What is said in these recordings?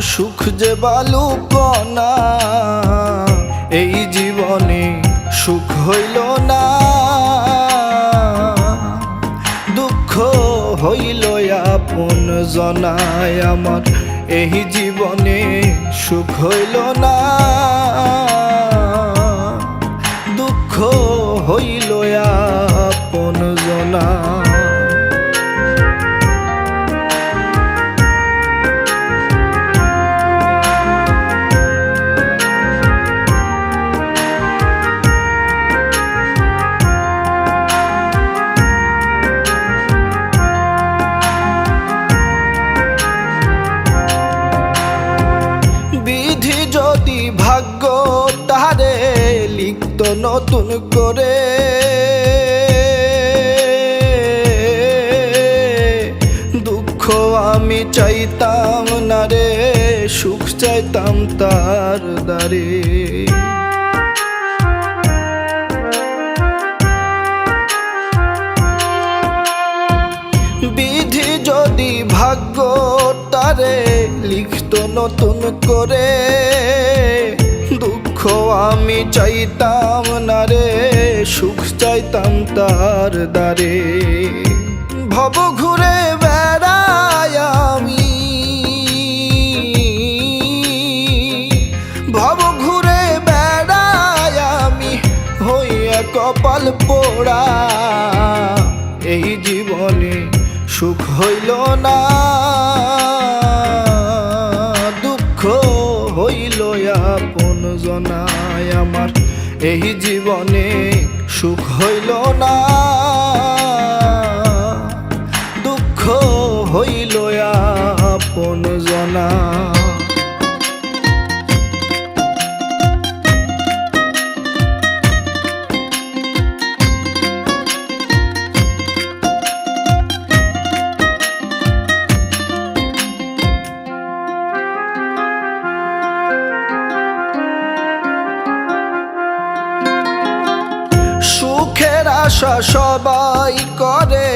সুখ যে বালুকণা, এই জীবনে সুখ হইল না। দুঃখ হইল আপন জনায় আমার, এই জীবনে সুখ হইল না। দুঃখ হইল আপন জনা। বিধি যদি ভাগ্য তারে লিখত নতুন করে, দুঃখ আমি চাইতাম না রে, সুখ চাইতাম তার দ্বারে। বিধি যদি ভাগ্য তারে লিখত নতুন করে, দুঃখ আমি চাইতাম না রে, সুখ চাইতাম তার দ্বারে। ভব ঘুরে বেড়াই আমি, ভব ঘুরে বেড়াই আমি, হইয়া কপাল পোড়া। এই জীবনে সুখ হইল না, দুঃখ হইল আপন জনায় আমার, এই জীবনে সুখ হইল না। দুঃখ হইল আপন জনা। সুখের আশা সবাই করে,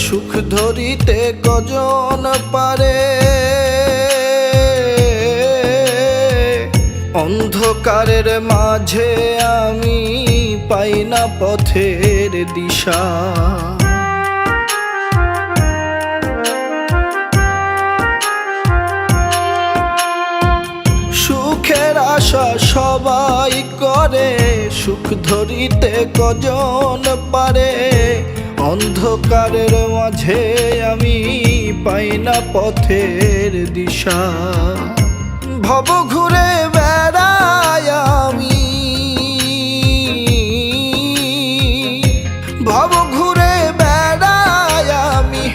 সুখ ধরিতে কজন পারে। অন্ধকারের মাঝে আমি পাই না পথের দিশা। সুখের আশা সবাই করে, সুখ ধরিতে কজন পারে। অন্ধকারের মাঝে আমি পাই না পথের দিশা। ভব ঘুরে বেড়াই আমি, ভব ঘুরে বেড়াই আমি,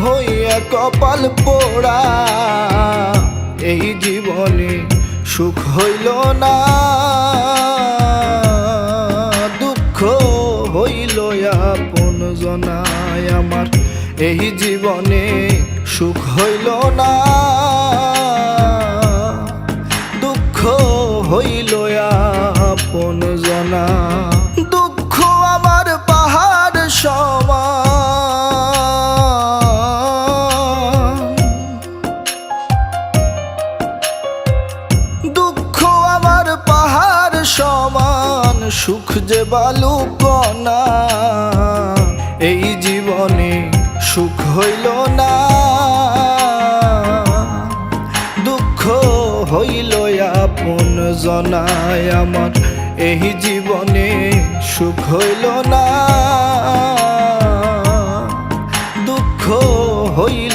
হইয়া কপাল পোড়া। এই জীবনে সুখ হইল না, দুঃখ হইল আপন জনায় আমার, এই জীবনে সুখ হইল না। দুঃখ হইল আপন জনা। দুঃখ আমার পাহাড় সমান, দুঃখ আমার পাহাড় সমান, সুখ যে বালুকণা। এই জীবনে সুখ হইল না, দুঃখ হইল আপন জনায় আমার, এই জীবনে সুখ হইল না। দুঃখ হইল